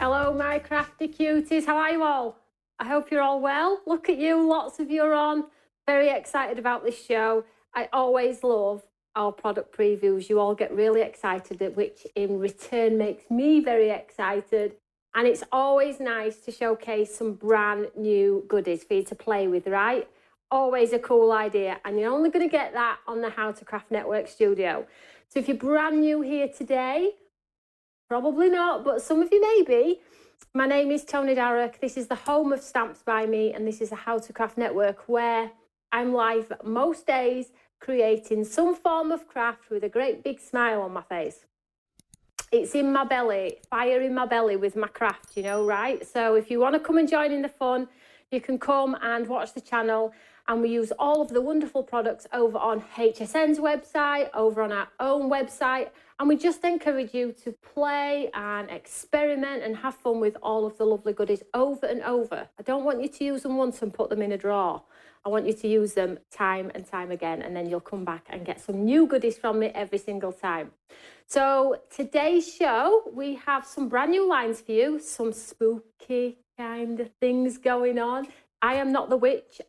Hello, my crafty cuties. How are you all? I hope you're all well. Look at you, lots of you are on. Very excited about this show. I always love our product previews. You all get really excited, which in return makes me very excited. And it's always nice to showcase some brand new goodies for you to play with, right? Always a cool idea. And you're only going to get that on the How to Craft Network studio. So if you're brand new here today, probably not, but some of you may be. My name is Tony Darroch. This is the home of Stamps by Me, and this is the How to Craft Network, where I'm live most days creating some form of craft with a great big smile on my face. It's in my belly, fire in my belly with my craft, you know, right? So if you want to come and join in the fun, you can come and watch the channel, and we use all of the wonderful products over on HSN's website, over on our own website, and we just encourage you to play and experiment and have fun with all of the lovely goodies over and over. I don't want you to use them once and put them in a drawer. I want you to use them time and time again, and then you'll come back and get some new goodies from me every single time. So today's show, we have some brand new lines for you, some spooky kind of things going on. I am not the witch,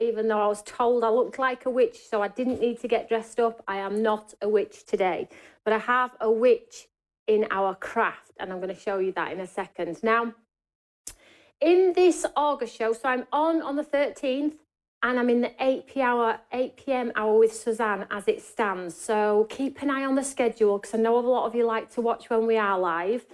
even though I was told I looked like a witch, so I didn't need to get dressed up. I am not a witch today, but I have a witch in our craft, and I'm going to show you that in a second. Now, in this August show, so I'm on the 13th, and I'm in the 8 p.m. hour with Suzanne as it stands. So keep an eye on the schedule, because I know a lot of you like to watch when we are live.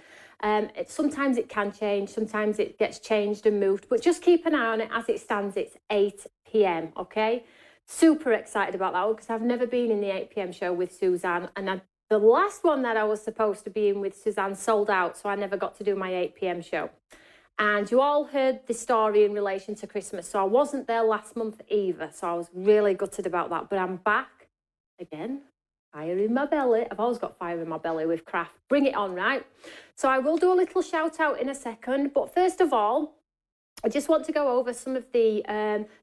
Sometimes it can change, sometimes it gets changed and moved, but just keep an eye on it. As it stands, it's 8 p.m, okay? Super excited about that one, because I've never been in the 8 p.m. show with Suzanne, and the last one that I was supposed to be in with Suzanne sold out, so I never got to do my 8 p.m. show. And you all heard the story in relation to Christmas, so I wasn't there last month either, so I was really gutted about that, but I'm back again. Fire in my belly. I've always got fire in my belly with craft. Bring it on, right? So I will do a little shout out in a second. But first of all, I just want to go over some of the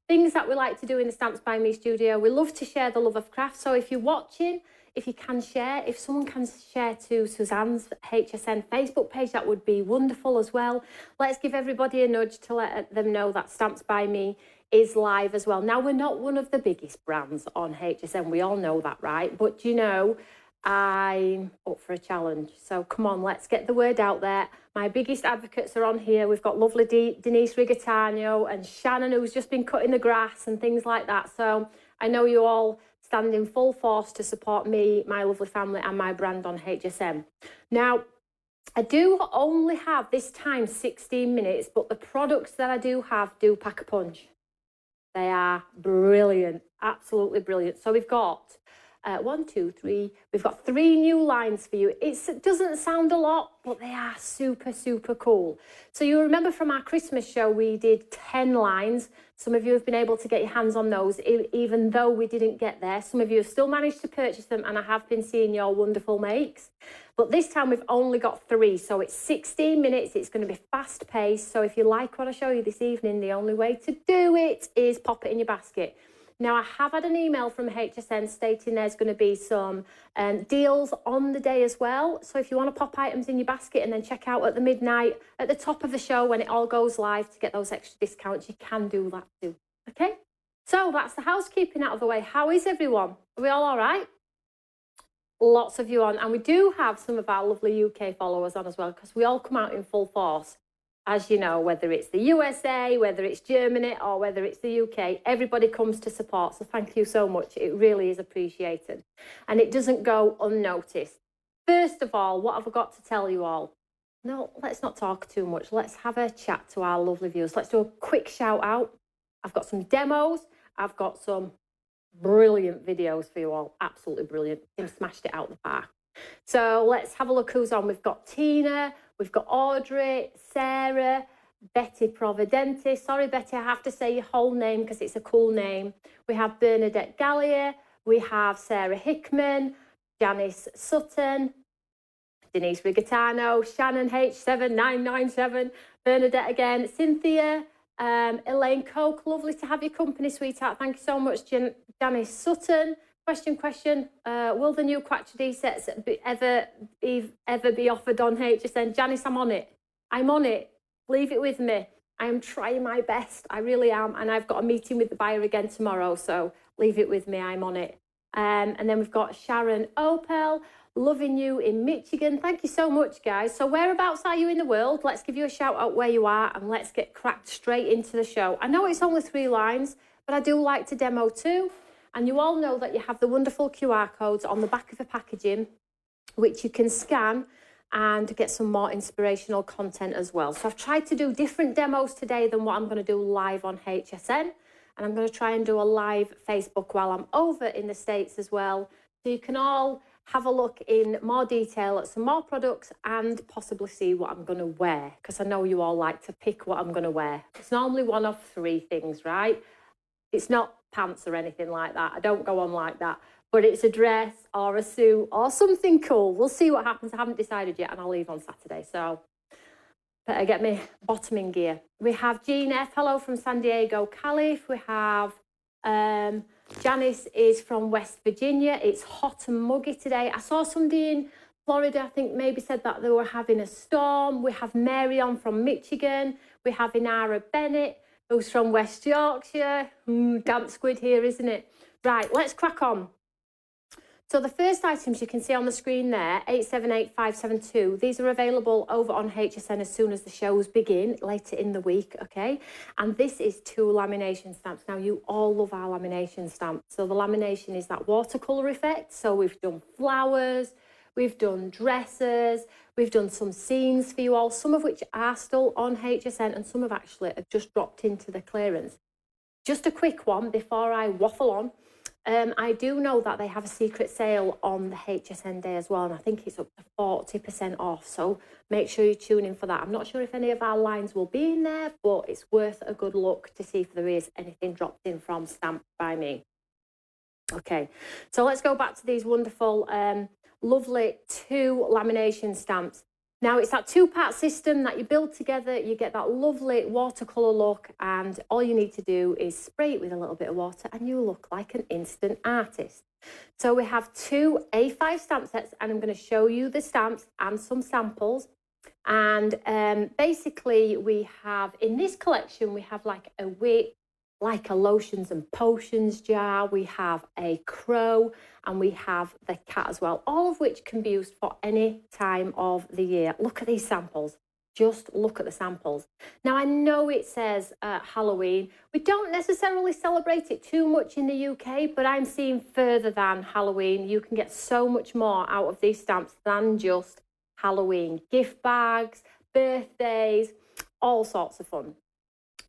things that we like to do in the Stamps by Me studio. We love to share the love of craft. So if you're watching, if you can share, if someone can share to Suzanne's HSN Facebook page, that would be wonderful as well. Let's give everybody a nudge to let them know that Stamps by Me is live as well. Now, we're not one of the biggest brands on HSN. We all know that, right? But, you know, I'm up for a challenge. So come on, let's get the word out there. My biggest advocates are on here. We've got lovely Denise Rigatano and Shannon, who's just been cutting the grass and things like that. So I know you all stand in full force to support me, my lovely family, and my brand on HSN. Now, I do only have this time 16 minutes, but the products that I do have do pack a punch. They are brilliant, absolutely brilliant. So we've got 1, 2, 3. We've got 3 new lines for you. It doesn't sound a lot, but they are super, super cool. So you remember from our Christmas show, we did 10 lines. Some of you have been able to get your hands on those, even though we didn't get there. Some of you have still managed to purchase them, and I have been seeing your wonderful makes. But this time we've only got 3, so it's 16 minutes. It's going to be fast paced. So if you like what I show you this evening, the only way to do it is pop it in your basket. Now, I have had an email from HSN stating there's going to be some deals on the day as well. So if you want to pop items in your basket and then check out at the midnight, at the top of the show when it all goes live to get those extra discounts, you can do that too. Okay? So that's the housekeeping out of the way. How is everyone? Are we all right? Lots of you on. And we do have some of our lovely UK followers on as well, because we all come out in full force. As you know, whether it's the USA, whether it's Germany, or whether it's the UK, everybody comes to support. So thank you so much. It really is appreciated. And it doesn't go unnoticed. First of all, what have I got to tell you all? No, let's not talk too much. Let's have a chat to our lovely viewers. Let's do a quick shout out. I've got some demos. I've got some brilliant videos for you all. Absolutely brilliant. Tim smashed it out the park. So let's have a look who's on. We've got Tina, we've got Audrey, Sarah, Betty Providenti. Sorry, Betty, I have to say your whole name because it's a cool name. We have Bernadette Gallier, we have Sarah Hickman, Janice Sutton, Denise Rigatano, Shannon H7997, Bernadette again, Cynthia, Elaine Coke. Lovely to have your company, sweetheart. Thank you so much, Janice Sutton. Question. Will the new Quattro D sets ever be offered on HSN? Janice, I'm on it. I'm on it. Leave it with me. I am trying my best. I really am. And I've got a meeting with the buyer again tomorrow. So leave it with me. I'm on it. And then we've got Sharon Opel, loving you in Michigan. Thank you so much, guys. So whereabouts are you in the world? Let's give you a shout out where you are and let's get cracked straight into the show. I know it's only 3 lines, but I do like to demo too. And you all know that you have the wonderful QR codes on the back of the packaging, which you can scan and get some more inspirational content as well. So I've tried to do different demos today than what I'm going to do live on HSN. And I'm going to try and do a live Facebook while I'm over in the States as well. So you can all have a look in more detail at some more products and possibly see what I'm going to wear. Because I know you all like to pick what I'm going to wear. It's normally one of 3 things, right? It's not pants or anything like that. I don't go on like that. But it's a dress or a suit or something cool. We'll see what happens. I haven't decided yet and I'll leave on Saturday. So better get me bottom in gear. We have Jean F. Hello from San Diego, Calif. We have Janice is from West Virginia. It's hot and muggy today. I saw somebody in Florida, I think maybe said that they were having a storm. We have Mary on from Michigan. We have Inara Bennett, who's from West Yorkshire. Damp squid here, isn't it? Right, let's crack on. So the first items you can see on the screen there, 878572, these are available over on HSN as soon as the shows begin, later in the week, okay? And this is 2 lamination stamps. Now, you all love our lamination stamps. So the lamination is that watercolour effect. So we've done flowers, we've done dresses, we've done some scenes for you all, some of which are still on HSN and some have actually just dropped into the clearance. Just a quick one before I waffle on. I do know that they have a secret sale on the HSN day as well, and I think it's up to 40% off, so make sure you tune in for that. I'm not sure if any of our lines will be in there, but it's worth a good look to see if there is anything dropped in from Stamped by Me. Okay, so let's go back to these wonderful, lovely 2 lamination stamps. Now, it's that 2-part system that you build together. You get that lovely watercolour look, and all you need to do is spray it with a little bit of water and you look like an instant artist. So we have 2 A5 stamp sets, and I'm going to show you the stamps and some samples. And basically, we have, in this collection, we have like a wick, like a lotions and potions jar. We have a crow and we have the cat as well, all of which can be used for any time of the year. Look at these samples. Just look at the samples. Now, I know it says Halloween. We don't necessarily celebrate it too much in the UK, but I'm seeing further than Halloween. You can get so much more out of these stamps than just Halloween. Gift bags, birthdays, all sorts of fun.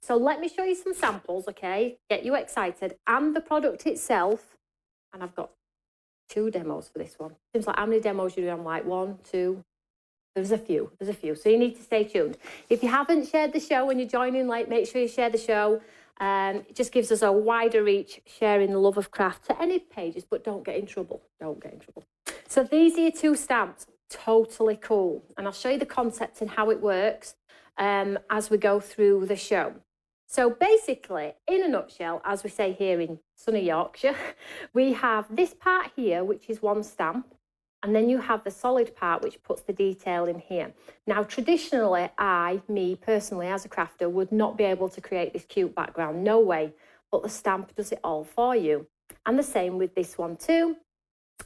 So let me show you some samples, okay? Get you excited. And the product itself. And I've got 2 demos for this one. Seems like how many demos you do? I'm like 1, 2. There's a few. So you need to stay tuned. If you haven't shared the show when you're joining late, make sure you share the show. It just gives us a wider reach, sharing the love of craft to any pages, but don't get in trouble. Don't get in trouble. So these are your 2 stamps. Totally cool. And I'll show you the concept and how it works as we go through the show. So basically, in a nutshell, as we say here in sunny Yorkshire, we have this part here, which is 1 stamp, and then you have the solid part, which puts the detail in here. Now, traditionally, me personally, as a crafter, would not be able to create this cute background. No way. But the stamp does it all for you. And the same with this one too.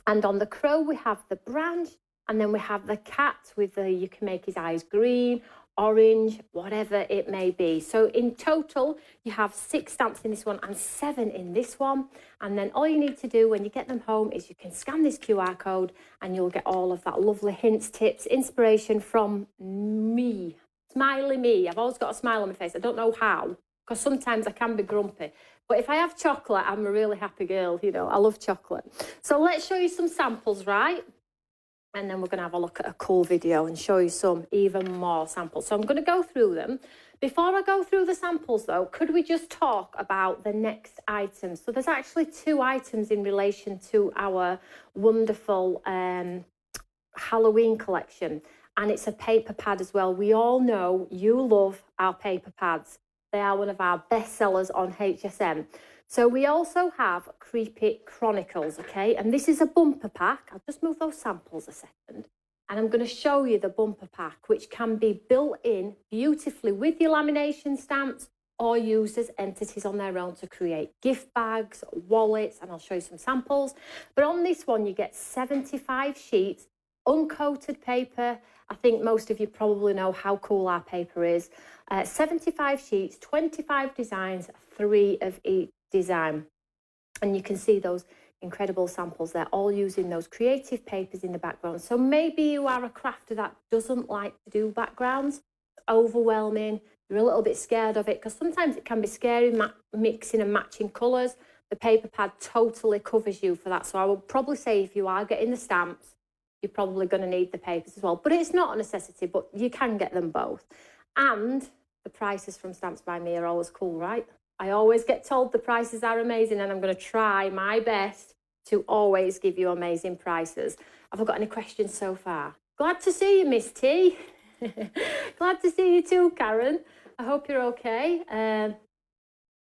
And on the crow, we have the branch, and then we have the cat with the, you can make his eyes green, orange, whatever it may be. So in total, you have 6 stamps in this one and 7 in this one. And then all you need to do when you get them home is you can scan this QR code and you'll get all of that lovely hints, tips, inspiration from me. Smiley me. I've always got a smile on my face. I don't know how, because sometimes I can be grumpy. But if I have chocolate, I'm a really happy girl, you know. I love chocolate. So let's show you some samples, right? And then we're going to have a look at a cool video and show you some even more samples. So I'm going to go through them. Before I go through the samples, though, could we just talk about the next items? So there's actually 2 items in relation to our wonderful Halloween collection. And it's a paper pad as well. We all know you love our paper pads. They are one of our best sellers on HSN. So we also have Creepy Chronicles, okay? And this is a bumper pack. I'll just move those samples a second. And I'm going to show you the bumper pack, which can be built in beautifully with your lamination stamps or used as entities on their own to create gift bags, wallets, and I'll show you some samples. But on this one, you get 75 sheets, uncoated paper. I think most of you probably know how cool our paper is. 75 sheets, 25 designs, 3 of each design. And you can see those incredible samples. They're all using those creative papers in the background. So maybe you are a crafter that doesn't like to do backgrounds. It's overwhelming. You're a little bit scared of it because sometimes it can be scary mixing and matching colours. The paper pad totally covers you for that. So I would probably say if you are getting the stamps, you're probably going to need the papers as well. But it's not a necessity, but you can get them both. And the prices from Stamps by Me are always cool, right? I always get told the prices are amazing, and I'm going to try my best to always give you amazing prices. Have I got any questions so far? Glad to see you, Miss T. Glad to see you too, Karen. I hope you're okay.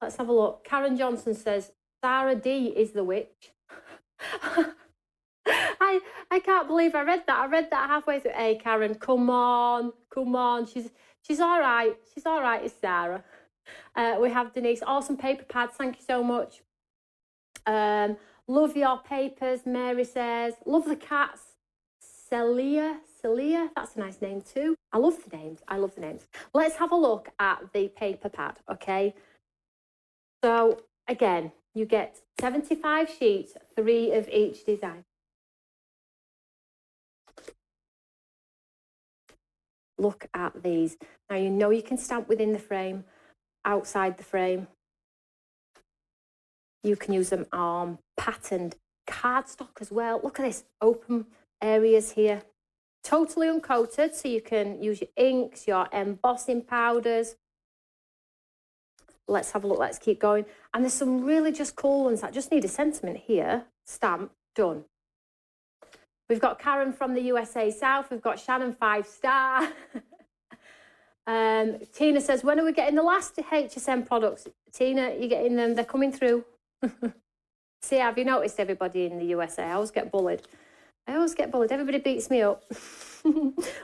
Let's have a look. Karen Johnson says, Sarah D is the witch. I can't believe I read that. I read that halfway through. Hey, Karen, come on. She's all right. She's all right, it's Sarah. We have Denise. Awesome paper pads. Thank you so much. Love your papers, Mary says. Love the cats. Celia, that's a nice name too. I love the names. Let's have a look at the paper pad, okay? So, again, you get 75 sheets, 3 of each design. Look at these. Now, you know you can stamp within the frame, outside the frame. You can use them on patterned cardstock as well. Look at this, open areas here. Totally uncoated, so you can use your inks, your embossing powders. Let's have a look, let's keep going. And there's some really just cool ones that just need a sentiment here. Stamp, done. We've got Karen from the USA South. We've got Shannon 5-star. Tina says, when are we getting the last HSN products? Tina, you're getting them. They're coming through. See, have you noticed everybody in the USA? I always get bullied. Everybody beats me up.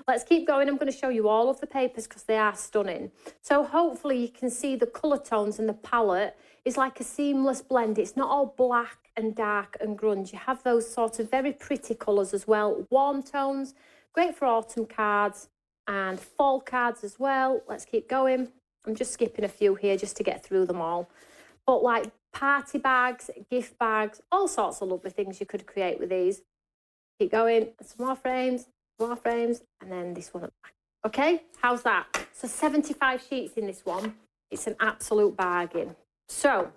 Let's keep going. I'm going to show you all of the papers because they are stunning. So hopefully you can see the colour tones and the palette is like a seamless blend. It's not all black and dark and grunge. You have those sort of very pretty colours as well. Warm tones, great for autumn cards and fall cards as well. Let's keep going. I'm just skipping a few here just to get through them all. But like party bags, gift bags, all sorts of lovely things you could create with these. Keep going. Some more frames, and then this one at the back. Okay, how's that? So 75 sheets in this one. It's an absolute bargain. So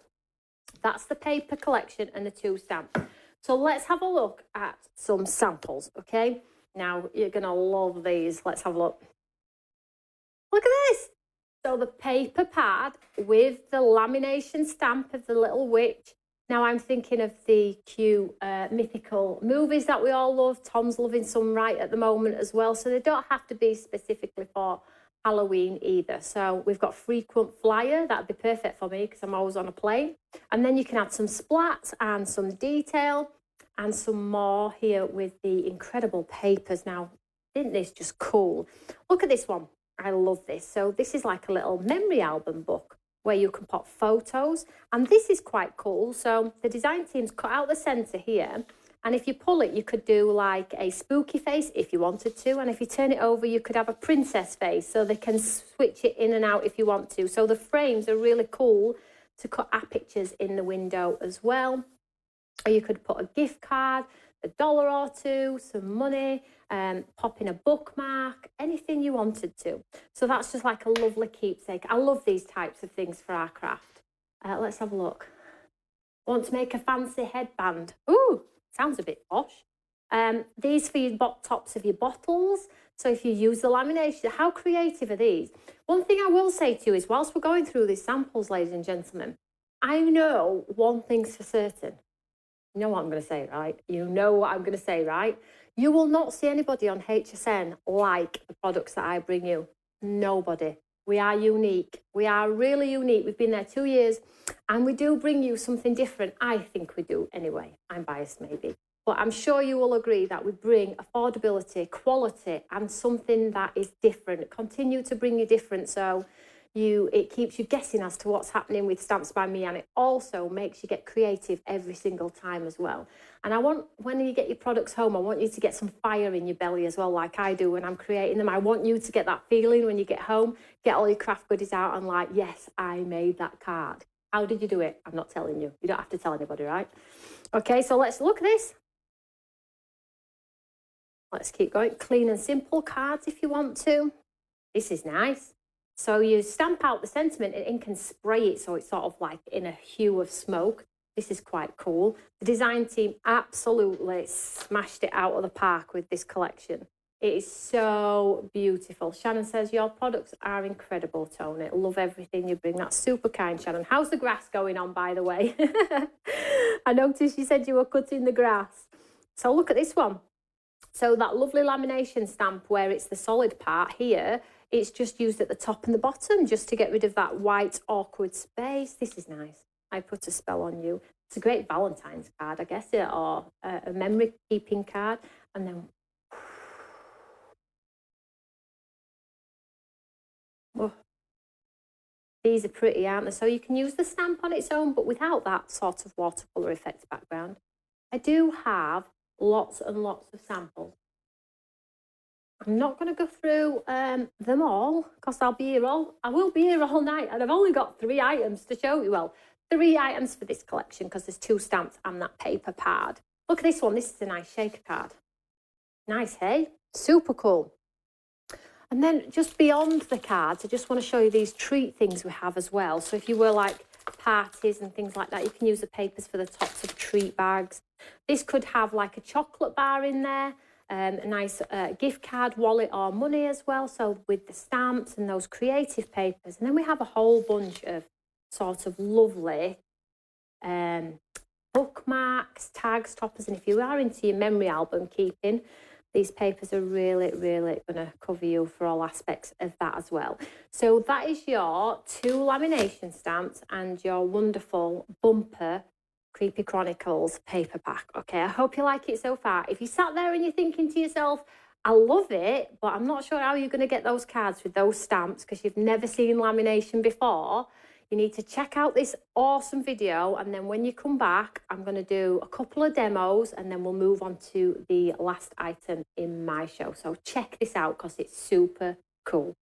that's the paper collection and the 2 stamps. So let's have a look at some samples, okay? Now, you're going to love these. Let's have a look. Look at this. So the paper pad with the lamination stamp of the little witch. Now, I'm thinking of the cute mythical movies that we all love. Tom's loving some right at the moment as well. So they don't have to be specifically for Halloween either. So we've got frequent flyer. That'd be perfect for me because I'm always on a plane. And then you can add some splats and some detail and some more here with the incredible papers. Now, isn't this just cool? Look at this one. I love this. So this is like a little memory album book where you can pop photos. And this is quite cool. So the design team's cut out the centre here. And if you pull it, you could do like a spooky face if you wanted to. And if you turn it over, you could have a princess face. So they can switch it in and out if you want to. So the frames are really cool to cut our pictures in the window as well. Or you could put a gift card, $1 or 2, some money, pop in a bookmark, anything you wanted to. So that's just like a lovely keepsake. I love these types of things for our craft. Let's have a look. Want to make a fancy headband? Ooh, sounds a bit posh. These for your tops of your bottles. So if you use the lamination, how creative are these? One thing I will say to you is, whilst we're going through these samples, ladies and gentlemen, I know one thing's for certain. You know what I'm going to say, right? You know what I'm going to say, right? You will not see anybody on HSN like the products that I bring you. Nobody. We are unique. We are really unique. We've been there 2 years and we do bring you something different. I think we do anyway. I'm biased maybe. But I'm sure you will agree that we bring affordability, quality, and something that is different. Continue to bring you different, so it keeps you guessing as to what's happening with Stamps by Me, and it also makes you get creative every single time as well. And I want, when you get your products home, I want you to get some fire in your belly as well, like I do when I'm creating them. I want you to get that feeling when you get home, get all your craft goodies out and like, yes, I made that card. How did you do it? I'm not telling you. You don't have to tell anybody, right? Okay, so let's look at this. Let's keep going. Clean and simple cards if you want to. This is nice. So you stamp out the sentiment and ink and spray it so it's sort of like in a hue of smoke. This is quite cool. The design team absolutely smashed it out of the park with this collection. It is so beautiful. Shannon says, your products are incredible, Tony. Love everything you bring. That's super kind, Shannon. How's the grass going on, by the way? I noticed you said you were cutting the grass. So look at this one. So that lovely lamination stamp where it's the solid part here, it's just used at the top and the bottom just to get rid of that white awkward space. This is nice. I put a spell on you. It's a great Valentine's card, I guess, or a memory keeping card. And then, oh, these are pretty, aren't they? So you can use the stamp on its own, but without that sort of watercolour effect background. I do have lots and lots of samples. I'm not going to go through them all because I will be here all night, and I've only got 3 items to show you. Well, 3 items for this collection because there's 2 stamps and that paper card. Look at this one. This is a nice shaker card. Nice, hey? Super cool. And then just beyond the cards, I just want to show you these treat things we have as well. So if you were like parties and things like that, you can use the papers for the tops of treat bags. This could have like a chocolate bar in there. A nice gift card, wallet or money as well. So with the stamps and those creative papers. And then we have a whole bunch of sort of lovely bookmarks, tags, toppers. And if you are into your memory album keeping, these papers are really, really going to cover you for all aspects of that as well. So that is your 2 lamination stamps and your wonderful bumper Creepy Chronicles paper pack. Okay, I hope you like it so far. If you sat there and you're thinking to yourself, I love it, but I'm not sure how you're going to get those cards with those stamps because you've never seen lamination before, you need to check out this awesome video. And then when you come back, I'm going to do a couple of demos and then we'll move on to the last item in my show. So check this out because it's super cool.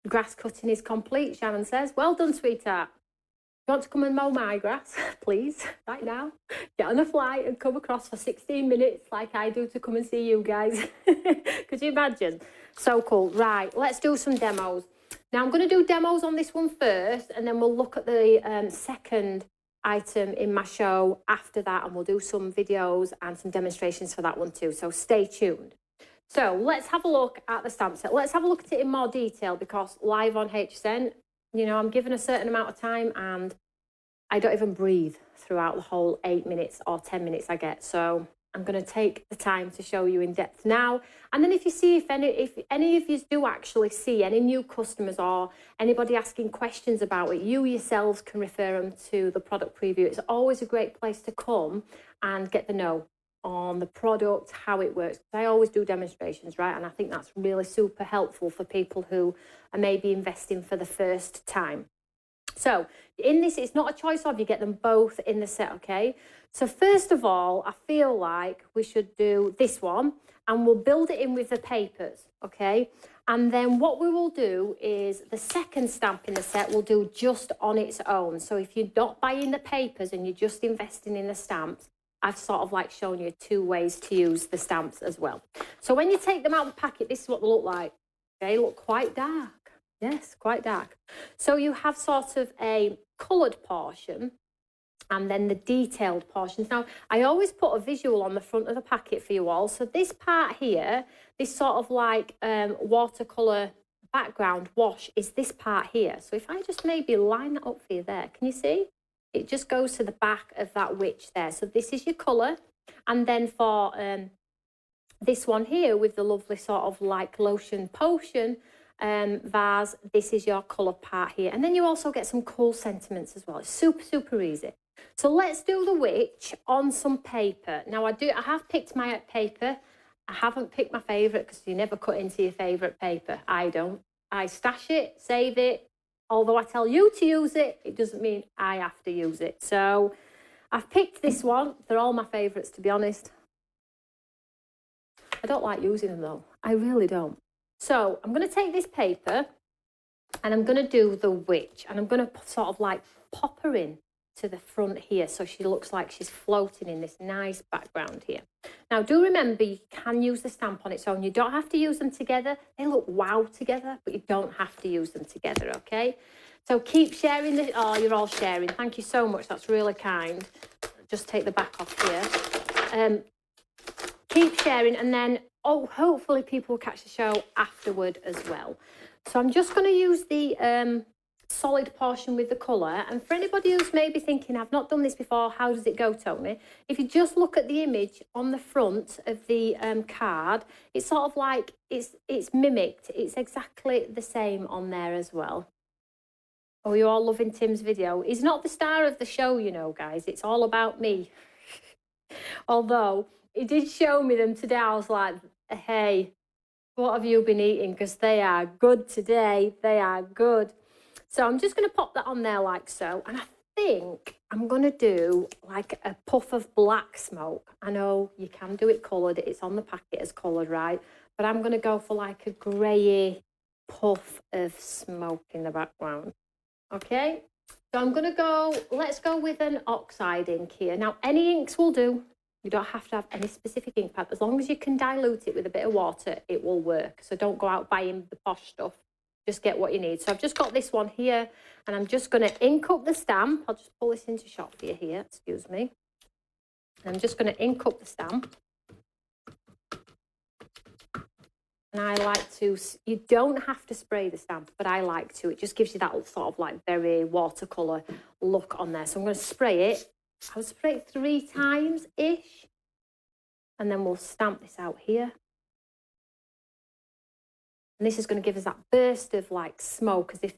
Grass cutting is complete, Shannon says. Well done, sweetheart. You want to come and mow my grass, please, right now? Get on a flight and come across for 16 minutes like I do to come and see you guys. Could you imagine? So cool. Right, let's do some demos. Now, I'm going to do demos on this one first, and then we'll look at the second item in my show after that, and we'll do some videos and some demonstrations for that one too. So stay tuned. So let's have a look at the stamp set. Let's have a look at it in more detail because live on HSN, you know, I'm given a certain amount of time and I don't even breathe throughout the whole 8 minutes or 10 minutes I get. So I'm going to take the time to show you in depth now. And then if you see, if any of you do actually see any new customers or anybody asking questions about it, you yourselves can refer them to the product preview. It's always a great place to come and get the know on the product, how it works. I always do demonstrations, right? And I think that's really super helpful for people who are maybe investing for the first time. So in this, it's not a choice of, you get them both in the set, okay? So first of all, I feel like we should do this one and we'll build it in with the papers, okay? And then what we will do is the second stamp in the set we'll do just on its own. So if you're not buying the papers and you're just investing in the stamps, I've sort of like shown you 2 ways to use the stamps as well. So when you take them out of the packet, this is what they look like. They look quite dark. Yes, quite dark. So you have sort of a coloured portion and then the detailed portions. Now, I always put a visual on the front of the packet for you all. So this part here, this sort of like watercolour background wash is this part here. So if I just maybe line that up for you there, can you see? It just goes to the back of that witch there. So this is your colour. And then for this one here with the lovely sort of like lotion potion vase, this is your colour part here. And then you also get some cool sentiments as well. It's super, super easy. So let's do the witch on some paper. Now I have picked my paper. I haven't picked my favourite because you never cut into your favourite paper. I don't. I stash it, save it. Although I tell you to use it, it doesn't mean I have to use it. So I've picked this one. They're all my favourites, to be honest. I don't like using them though. I really don't. So I'm going to take this paper and I'm going to do the witch. And I'm going to sort of like pop her in to the front here so she looks like she's floating in this nice background here. Now do remember you can use the stamp on its own. You don't have to use them together. They look wow together, but you don't have to use them together, okay? So keep sharing this. Oh, you're all sharing. Thank you so much. That's really kind. Just take the back off here. Keep sharing and then hopefully people will catch the show afterward as well. So I'm just going to use the solid portion with the colour. And for anybody who's maybe thinking, I've not done this before, how does it go, Tony? If you just look at the image on the front of the card, it's sort of like it's mimicked. It's exactly the same on there as well. Oh, you're all loving Tim's video. He's not the star of the show, you know, guys. It's all about me. Although he did show me them today. I was like, hey, what have you been eating? Because they are good today. They are good. So I'm just going to pop that on there like so. And I think I'm going to do like a puff of black smoke. I know you can do it coloured. It's on the packet as coloured, right? But I'm going to go for like a grey puff of smoke in the background. Okay? So I'm going to go, let's go with an oxide ink here. Now, any inks will do. You don't have to have any specific ink pad. As long as you can dilute it with a bit of water, it will work. So don't go out buying the posh stuff. Just get what you need. So I've just got this one here and I'm just going to ink up the stamp. I'll just pull this into shot for you here. Excuse me. I'm just going to ink up the stamp. And I like to, you don't have to spray the stamp, but I like to. It just gives you that sort of like very watercolour look on there. So I'm going to spray it. I'll spray it 3 times-ish. And then we'll stamp this out here. And this is going to give us that burst of like smoke, as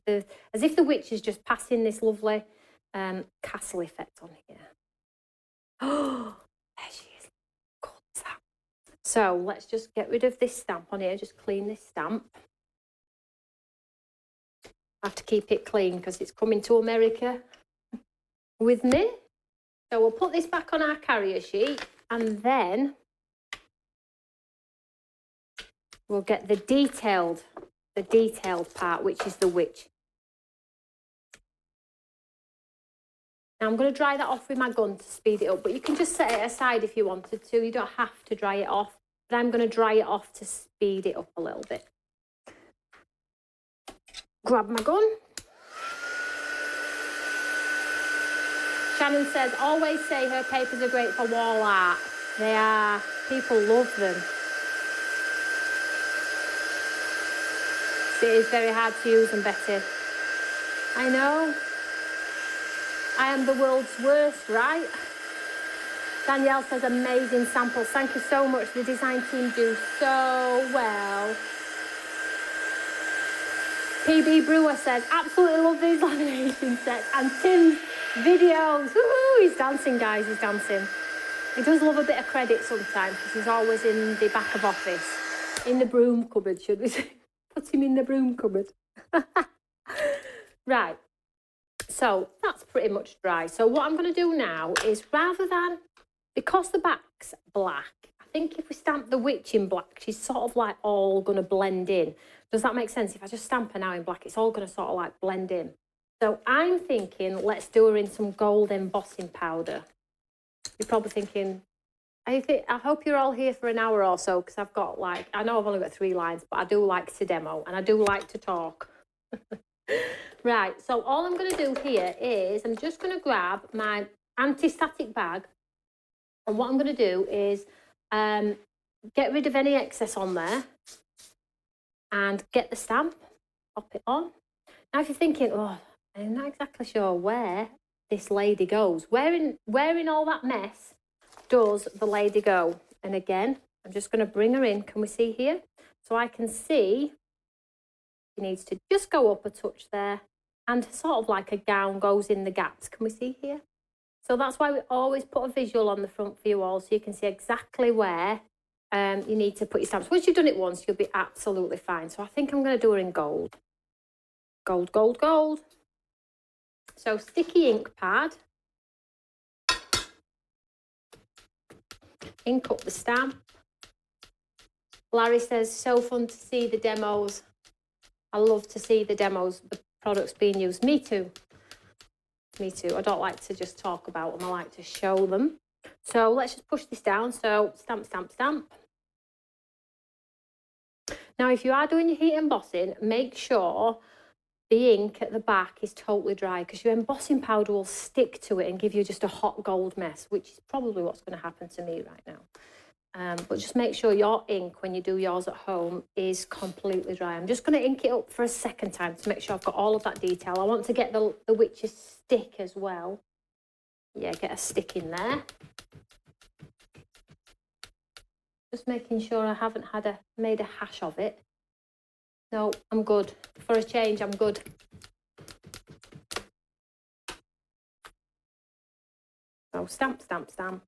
if the witch is just passing this lovely castle effect on here. Oh, there she is. Cool as that. So let's just get rid of this stamp on here. Just clean this stamp. I have to keep it clean because it's coming to America with me. So we'll put this back on our carrier sheet and then we'll get the detailed part, which is the witch. Now I'm going to dry that off with my gun to speed it up, but you can just set it aside if you wanted to. You don't have to dry it off, but I'm going to dry it off to speed it up a little bit. Grab my gun. Shannon says, always say her papers are great for wall art. They are. People love them. It is very hard to use them, Betty. I know. I am the world's worst, right? Danielle says, amazing samples. Thank you so much. The design team do so well. PB Brewer says, absolutely love these lamination sets and Tim's videos. Woohoo! He's dancing, guys. He's dancing. He does love a bit of credit sometimes because he's always in the back of office. In the broom cupboard, should we say? Put him in the broom cupboard. Right. So that's pretty much dry. So what I'm going to do now is, rather than, because the back's black, I think if we stamp the witch in black, she's sort of like all going to blend in. Does that make sense? If I just stamp her now in black, it's all going to sort of like blend in. So I'm thinking, let's do her in some gold embossing powder. You're probably thinking, I hope you're all here for an hour or so, because I've got like, I know I've only got 3 lines, but I do like to demo and I do like to talk. Right, so all I'm going to do here is I'm just going to grab my anti-static bag, and what I'm going to do is get rid of any excess on there and get the stamp, pop it on. Now if you're thinking, oh, I'm not exactly sure where this lady goes, where in all that mess does the lady go? And again, I'm just going to bring her in. Can we see here? So I can see she needs to just go up a touch there, and sort of like a gown goes in the gaps. Can we see here? So that's why we always put a visual on the front for you all, so you can see exactly where you need to put your stamps. Once you've done it once, you'll be absolutely fine. So I think I'm going to do her in gold. Gold, gold, gold. So sticky ink pad. Ink up the stamp. Larry says, so fun to see the demos. I love to see the demos, the products being used. Me too. Me too. I don't like to just talk about them. I like to show them. So let's just push this down. So stamp, stamp, stamp. Now, if you are doing your heat embossing, make sure the ink at the back is totally dry, because your embossing powder will stick to it and give you just a hot gold mess, which is probably what's going to happen to me right now. But just make sure your ink, when you do yours at home, is completely dry. I'm just going to ink it up for a second time to make sure I've got all of that detail. I want to get the witch's stick as well. Yeah, get a stick in there. Just making sure I haven't made a hash of it. No, I'm good. For a change, I'm good. So stamp, stamp, stamp.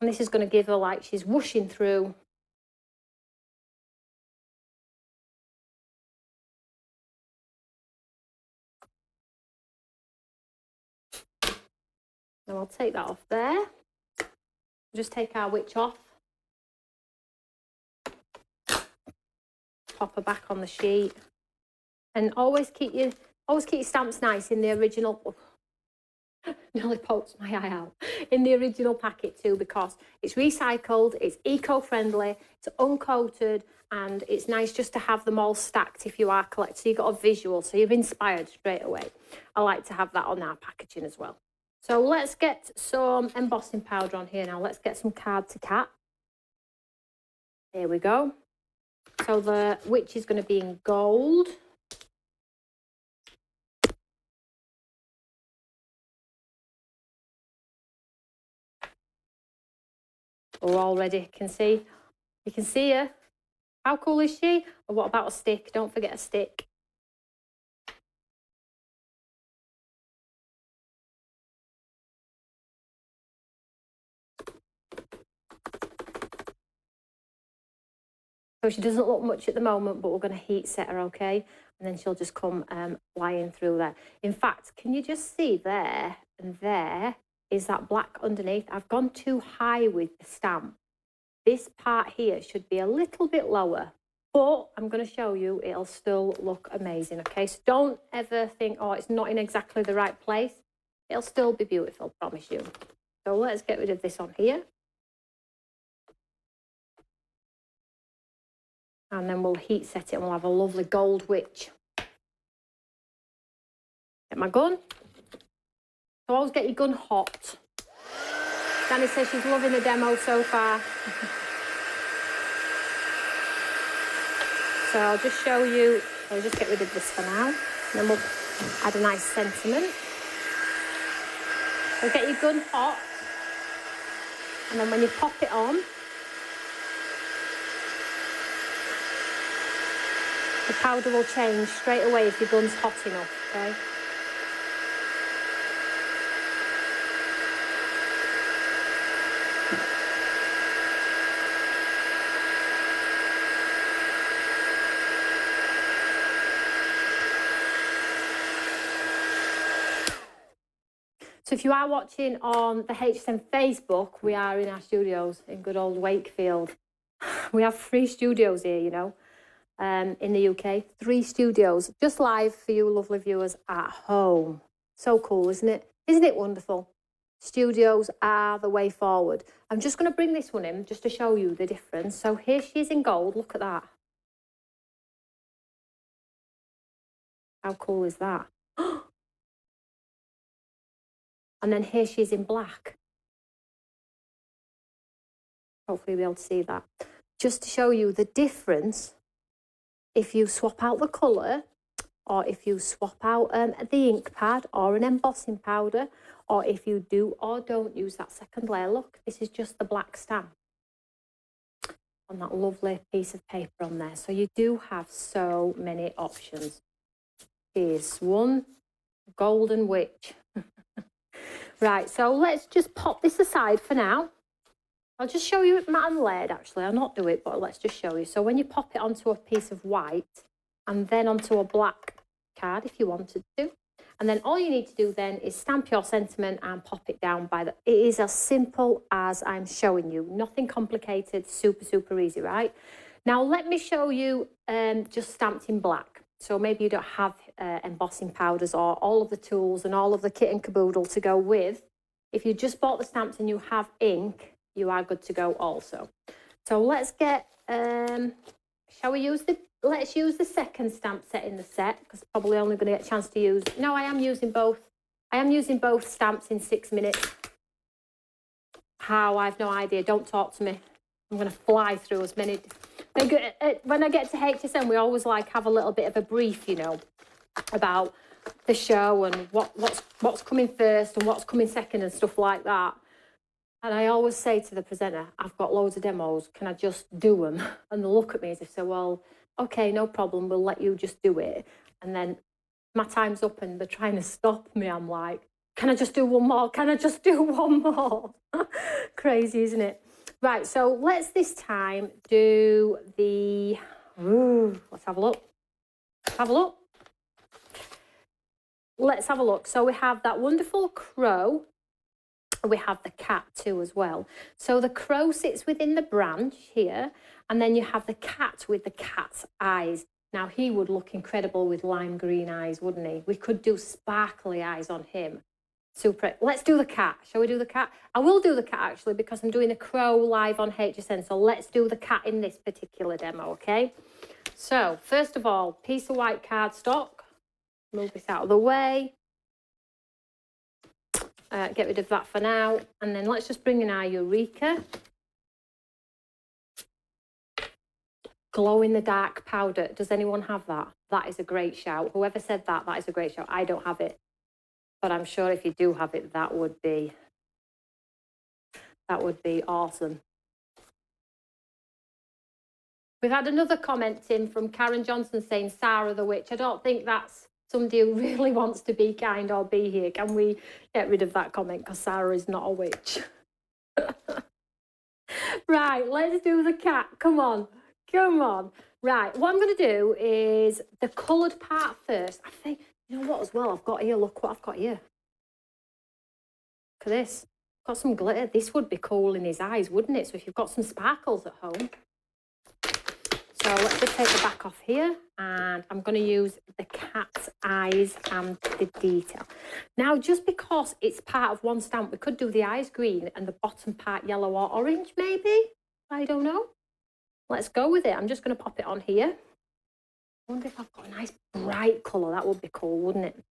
And this is going to give her like she's whooshing through. Now I'll take that off there. Just take our witch off. Pop her back on the sheet. And always keep your stamps nice in the original. Nearly pokes my eye out. In the original packet too, because it's recycled, it's eco-friendly, it's uncoated, and it's nice just to have them all stacked if you are collecting. So you've got a visual, so you're inspired straight away. I like to have that on our packaging as well. So let's get some embossing powder on here now. Let's get some card to cat. Here we go. So the witch is going to be in gold. Oh, already you can see her. How cool is she? Or what about a stick? Don't forget a stick. So she doesn't look much at the moment, but we're going to heat set her, okay? And then she'll just come flying through there. In fact, can you just see there and there is that black underneath? I've gone too high with the stamp. This part here should be a little bit lower, but I'm going to show you it'll still look amazing, okay? So don't ever think, oh, it's not in exactly the right place. It'll still be beautiful, promise you. So let's get rid of this on here. And then we'll heat set it and we'll have a lovely gold witch. Get my gun. So always get your gun hot. Danny says she's loving the demo so far. So I'll just show you, I'll just get rid of this for now. And then we'll add a nice sentiment. So get your gun hot. And then when you pop it on, the powder will change straight away if your gun's hot enough, okay? So if you are watching on the HSN Facebook, we are in our studios in good old Wakefield. We have 3 studios here, you know, in the UK. 3 studios, just live for you lovely viewers at home. So cool, isn't it? Isn't it wonderful? Studios are the way forward. I'm just going to bring this one in just to show you the difference. So here she is in gold. Look at that. How cool is that? And then here she is in black. Hopefully you'll be able to see that. Just to show you the difference if you swap out the colour, or if you swap out the ink pad or an embossing powder, or if you do or don't use that second layer. Look, this is just the black stamp on that lovely piece of paper on there. So you do have so many options. Here's one, Golden Witch. Right, so let's just pop this aside for now. I'll just show you matte and layered, actually. I'll not do it, but let's just show you. So when you pop it onto a piece of white and then onto a black card, if you wanted to, and then all you need to do then is stamp your sentiment and pop it down by the... It is as simple as I'm showing you. Nothing complicated, super, super easy, right? Now, let me show you just stamped in black. So maybe you don't have embossing powders or all of the tools and all of the kit and caboodle to go with. If you just bought the stamps and you have ink, you are good to go also. So let's get, let's use the second stamp set in the set, because probably only going to get a chance to use, no, I am using both stamps in 6 minutes. How? I've no idea. Don't talk to me. I'm going to fly through as many. When I get to HSN, we always like have a little bit of a brief, you know, about the show and what's coming first and what's coming second and stuff like that. And I always say to the presenter, I've got loads of demos, can I just do them? And they look at me as if, well, okay, no problem, we'll let you just do it. And then my time's up and they're trying to stop me. I'm like, can I just do one more? Can I just do one more? Crazy, isn't it? Right, so let's this time do the... let's have a look. Have a look. Let's have a look. So we have that wonderful crow. We have the cat too as well. So the crow sits within the branch here, and then you have the cat with the cat's eyes. Now, he would look incredible with lime green eyes, wouldn't he? We could do sparkly eyes on him. Super. Let's do the cat. Shall we do the cat? I will do the cat, actually, because I'm doing the crow live on HSN. So let's do the cat in this particular demo, okay? So, first of all, piece of white cardstock. Move this out of the way. Get rid of that for now. And then let's just bring in our Eureka. Glow-in-the-dark powder. Does anyone have that? That is a great shout. Whoever said that, that is a great shout. I don't have it. But I'm sure if you do have it, that would be awesome. We've had another comment in from Karen Johnson saying, Sarah the Witch. I don't think that's somebody who really wants to be kind or be here. Can we get rid of that comment? Because Sarah is not a witch. Right, let's do the cat. Come on. Come on. Right, what I'm going to do is the coloured part first. I think, you know what as well? I've got here, look what I've got here. Look at this. I've got some glitter. This would be cool in his eyes, wouldn't it? So if you've got some sparkles at home. So let's just take the back off here, and I'm going to use the cat's eyes and the detail. Now, just because it's part of one stamp, we could do the eyes green and the bottom part yellow or orange, maybe? I don't know. Let's go with it. I'm just going to pop it on here. I wonder if I've got a nice bright colour. That would be cool, wouldn't it?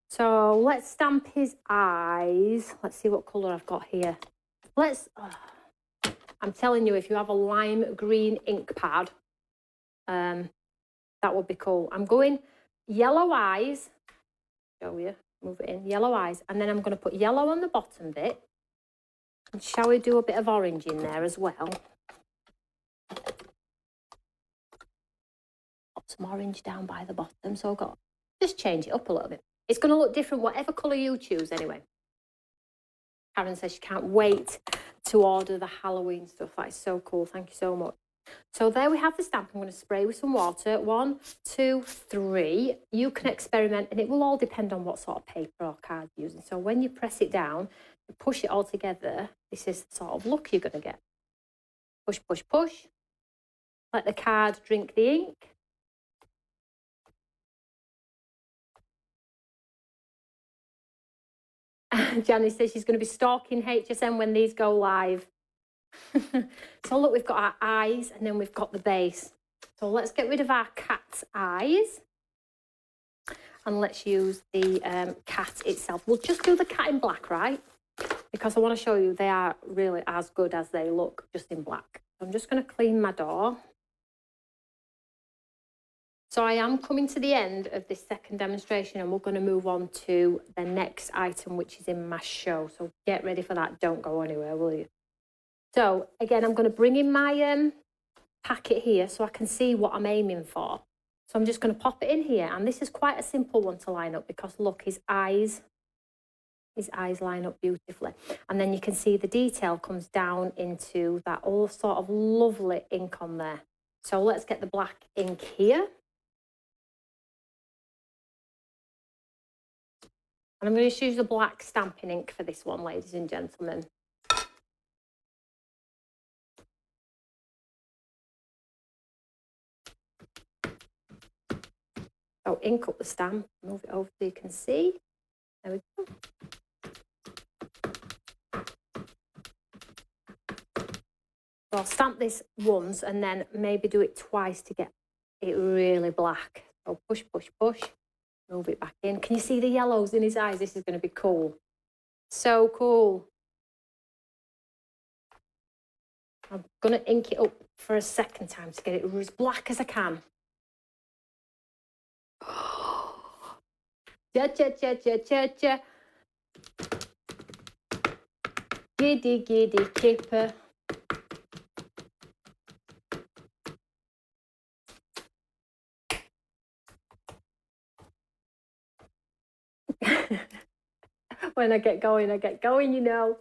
So let's stamp his eyes. Let's see what colour I've got here. I'm telling you, if you have a lime green ink pad, that would be cool. I'm going yellow eyes. Show you. Move it in. Yellow eyes. And then I'm going to put yellow on the bottom bit. And shall we do a bit of orange in there as well? Pop some orange down by the bottom. So I've got... Just change it up a little bit. It's going to look different, whatever colour you choose anyway. Karen says she can't wait to order the Halloween stuff. That is so cool. Thank you so much. So there we have the stamp. I'm going to spray with some water. 1, 2, 3. You can experiment, and it will all depend on what sort of paper or card you're using. So when you press it down, you push it all together, this is the sort of look you're going to get. Push, push, push. Let the card drink the ink. Janice says she's going to be stalking HSN when these go live. So look, we've got our eyes and then we've got the base. So let's get rid of our cat's eyes and let's use the cat itself. We'll just do the cat in black, right? Because I want to show you they are really as good as they look just in black. I'm just going to clean my door. So I am coming to the end of this second demonstration and we're going to move on to the next item, which is in my show. So get ready for that. Don't go anywhere, will you? So again, I'm going to bring in my packet here so I can see what I'm aiming for. So I'm just going to pop it in here. And this is quite a simple one to line up because look, his eyes line up beautifully. And then you can see the detail comes down into that all sort of lovely ink on there. So let's get the black ink here. And I'm going to use the black stamping ink for this one, ladies and gentlemen. So ink up the stamp, move it over so you can see. There we go. So I'll stamp this once and then maybe do it twice to get it really black. So push, push, push. Move it back in. Can you see the yellows in his eyes? This is going to be cool. So cool. I'm going to ink it up for a second time to get it as black as I can. Cha cha cha cha cha cha. Giddy giddy kipper. When I get going, you know.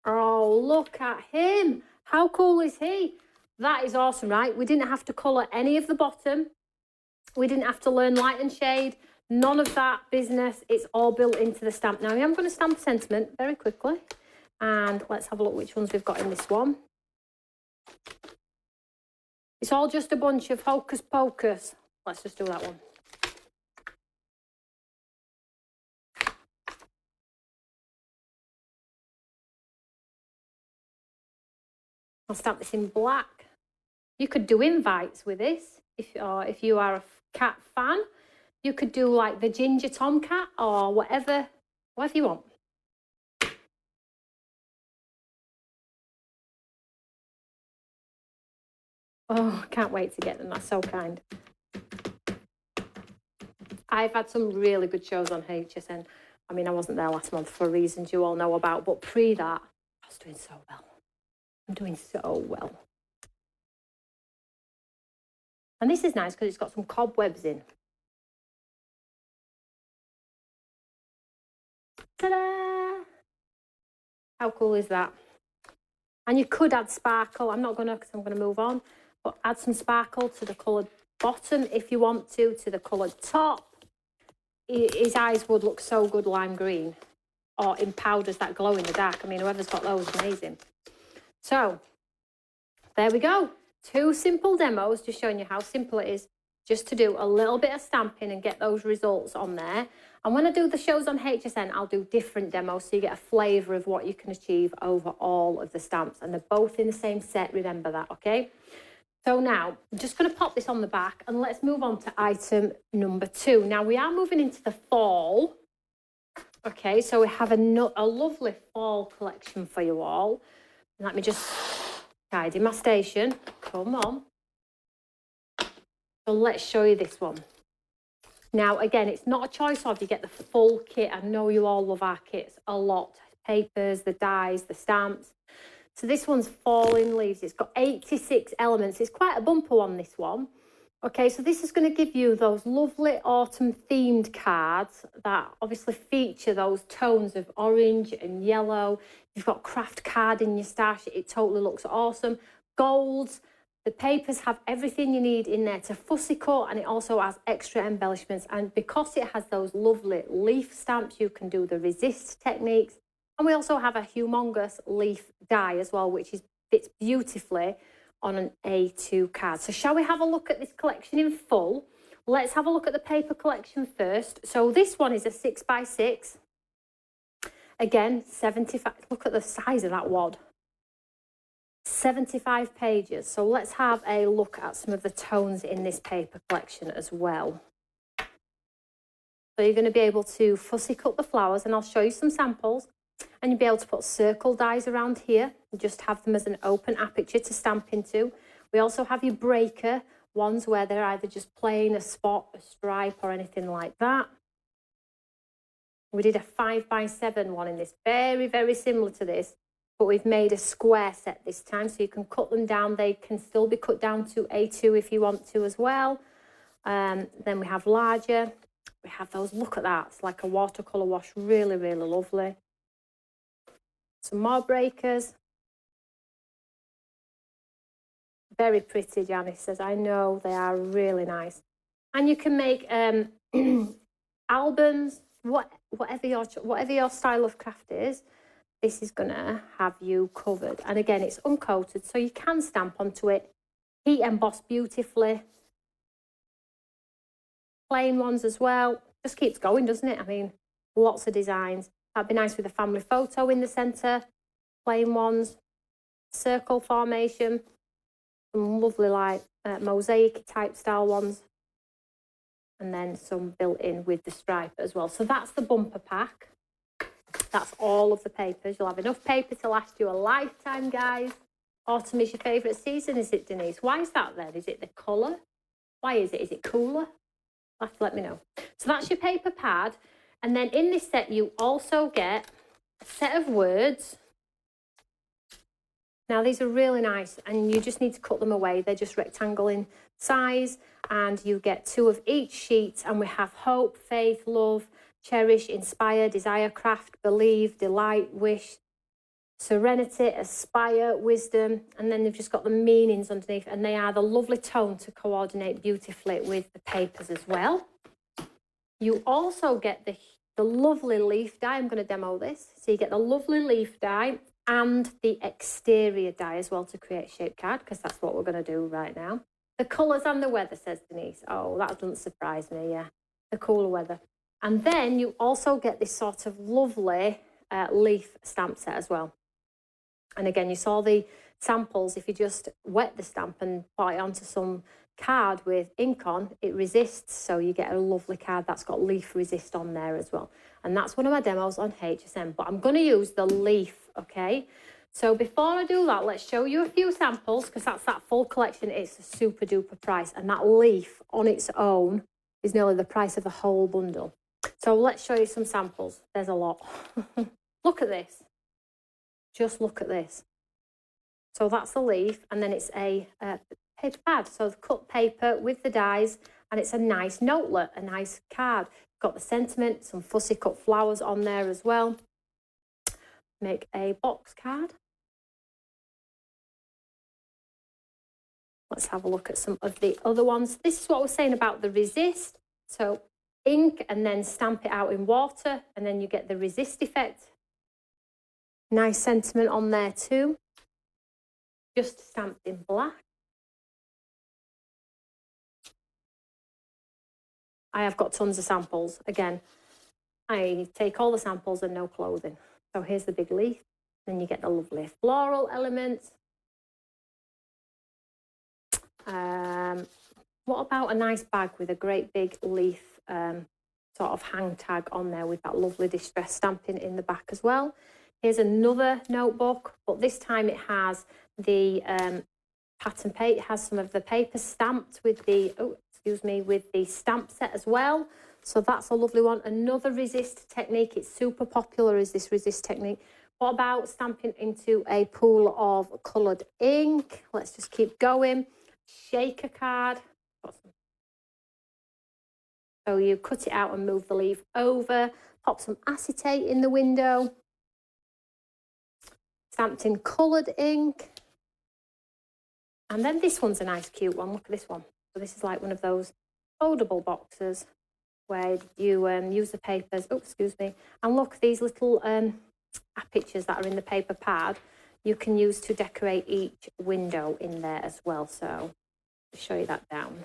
Oh, look at him. How cool is he? That is awesome, right? We didn't have to colour any of the bottom. We didn't have to learn light and shade. None of that business. It's all built into the stamp. Now, I am going to stamp sentiment very quickly. And let's have a look which ones we've got in this one. It's all just a bunch of hocus pocus. Let's just do that one. I'll stamp this in black. You could do invites with this, if you are a cat fan. You could do like the ginger tomcat or whatever you want. Oh, can't wait to get them. That's so kind. I've had some really good shows on HSN. I mean, I wasn't there last month for reasons you all know about, but pre that, I was doing so well. I'm doing so well. And this is nice because it's got some cobwebs in. Ta-da! How cool is that? And you could add sparkle. I'm not going to because I'm going to move on. But add some sparkle to the coloured bottom if you want to the coloured top. His eyes would look so good lime green. Or in powders that glow in the dark. I mean, whoever's got those, amazing. So, there we go. 2 simple demos, just showing you how simple it is just to do a little bit of stamping and get those results on there. And when I do the shows on HSN, I'll do different demos so you get a flavour of what you can achieve over all of the stamps. And they're both in the same set, remember that, okay? So now, I'm just going to pop this on the back and let's move on to item number 2. Now, we are moving into the fall. Okay, so we have a lovely fall collection for you all. Let me just tidy my station. Come on. So let's show you this one. Now, again, it's not a choice of you get the full kit. I know you all love our kits a lot. Papers, the dies, the stamps. So this one's Falling Leaves. It's got 86 elements. It's quite a bumper one, this one. Okay, so this is going to give you those lovely autumn themed cards that obviously feature those tones of orange and yellow. You've got craft card in your stash. It totally looks awesome. Golds. The papers have everything you need in there to fussy cut, and it also has extra embellishments. And because it has those lovely leaf stamps, you can do the resist techniques. And we also have a humongous leaf die as well, which fits beautifully on an A2 card. So shall we have a look at this collection in full? Let's have a look at the paper collection first. So this one is a 6x6. Again, 75. Look at the size of that wad. 75 pages. So let's have a look at some of the tones in this paper collection as well. So you're going to be able to fussy cut the flowers, and I'll show you some samples. And you'll be able to put circle dies around here and just have them as an open aperture to stamp into. We also have your breaker ones where they're either just plain, a spot, a stripe, or anything like that. We did a 5x7 one in this, very, very similar to this, but we've made a square set this time, so you can cut them down. They can still be cut down to A2 if you want to as well. Then we have larger. We have those, look at that, it's like a watercolour wash, really, really lovely. Some more breakers. Very pretty, Janice says. I know, they are really nice. And you can make albums, whatever your style of craft is, this is going to have you covered. And again, it's uncoated, so you can stamp onto it. Heat emboss beautifully. Plain ones as well. Just keeps going, doesn't it? I mean, lots of designs. That'd be nice with a family photo in the centre. Plain ones. Circle formation. Some lovely like mosaic type style ones. And then some built in with the stripe as well. So that's the bumper pack. That's all of the papers. You'll have enough paper to last you a lifetime, guys. Autumn is your favourite season, is it, Denise? Why is that then? Is it the colour? Why is it? Is it cooler? You'll have to let me know. So that's your paper pad. And then in this set, you also get a set of words. Now, these are really nice, and you just need to cut them away. They're just rectangle in size, and you get 2 of each sheet. And we have hope, faith, love, cherish, inspire, desire, craft, believe, delight, wish, serenity, aspire, wisdom. And then they've just got the meanings underneath, and they are the lovely tone to coordinate beautifully with the papers as well. You also get the lovely leaf die. I'm going to demo this. So you get the lovely leaf die and the exterior die as well to create a shape card, because that's what we're going to do right now. The colours and the weather, says Denise. Oh, that doesn't surprise me, yeah. The cooler weather. And then you also get this sort of lovely leaf stamp set as well. And again, you saw the samples. If you just wet the stamp and put it onto some card with ink on, it resists, so you get a lovely card that's got leaf resist on there as well. And that's one of my demos on HSN, but I'm going to use the leaf, okay? So before I do that, let's show you a few samples, because that's that full collection. It's a super duper price, and that leaf on its own is nearly the price of the whole bundle. So let's show you some samples. There's a lot. Look at this. Just look at this. So that's the leaf, and then it's a paper pad. So the cut paper with the dies, and it's a nice notelet, a nice card. Got the sentiment, some fussy cut flowers on there as well. Make a box card. Let's have a look at some of the other ones. This is what I was saying about the resist. So ink and then stamp it out in water, and then you get the resist effect. Nice sentiment on there too. Just stamped in black. I have got tons of samples. Again, I take all the samples and no clothing. So here's the big leaf. Then you get the lovely floral elements. What about a nice bag with a great big leaf sort of hang tag on there with that lovely distress stamping in the back as well. Here's another notebook, but this time it has the pattern paper. It has some of the paper stamped with the, with the stamp set as well. So that's a lovely one. Another resist technique. It's super popular, is this resist technique. What about stamping into a pool of coloured ink? Let's just keep going. Shaker card. Got some So you cut it out and move the leaf over, pop some acetate in the window, stamped in coloured ink. And then this one's a nice cute one. Look at this one. So this is like one of those foldable boxes where you use the papers. Oh, excuse me. And look, these little pictures that are in the paper pad, you can use to decorate each window in there as well. So I'll show you that down.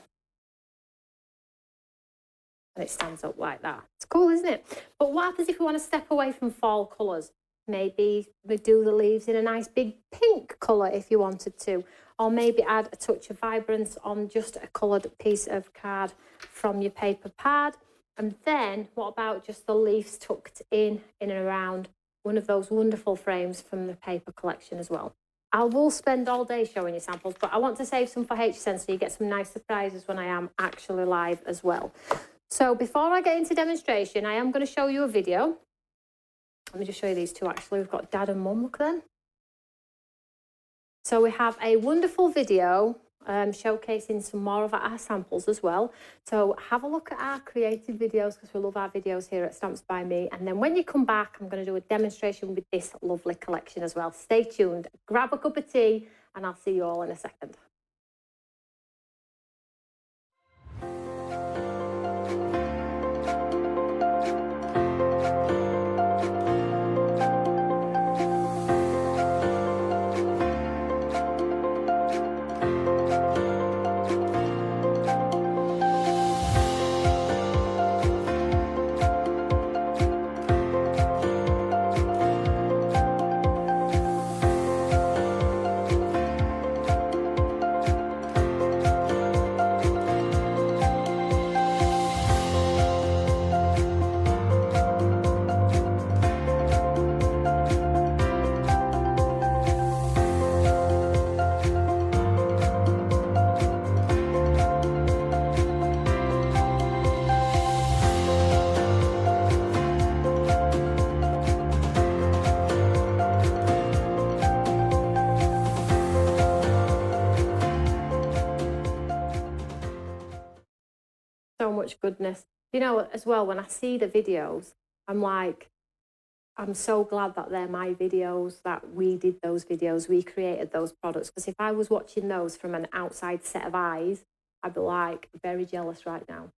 And it stands up like that. It's cool, isn't it? But what happens if we want to step away from fall colours? Maybe we do the leaves in a nice big pink colour if you wanted to. Or maybe add a touch of vibrance on just a coloured piece of card from your paper pad. And then what about just the leaves tucked in and around one of those wonderful frames from the paper collection as well. I will spend all day showing you samples, but I want to save some for HSN so you get some nice surprises when I am actually live as well. So before I get into demonstration, I am going to show you a video. Let me just show you these two actually. We've got Dad and Mum, look at them. So we have a wonderful video showcasing some more of our samples as well. So have a look at our creative videos because we love our videos here at Stamps by Me. And then when you come back, I'm going to do a demonstration with this lovely collection as well. Stay tuned, grab a cup of tea, and I'll see you all in a second. So much goodness. You know, as well, when I see the videos, I'm like, I'm so glad that they're my videos, that we did those videos, we created those products. Because if I was watching those from an outside set of eyes, I'd be like very jealous right now.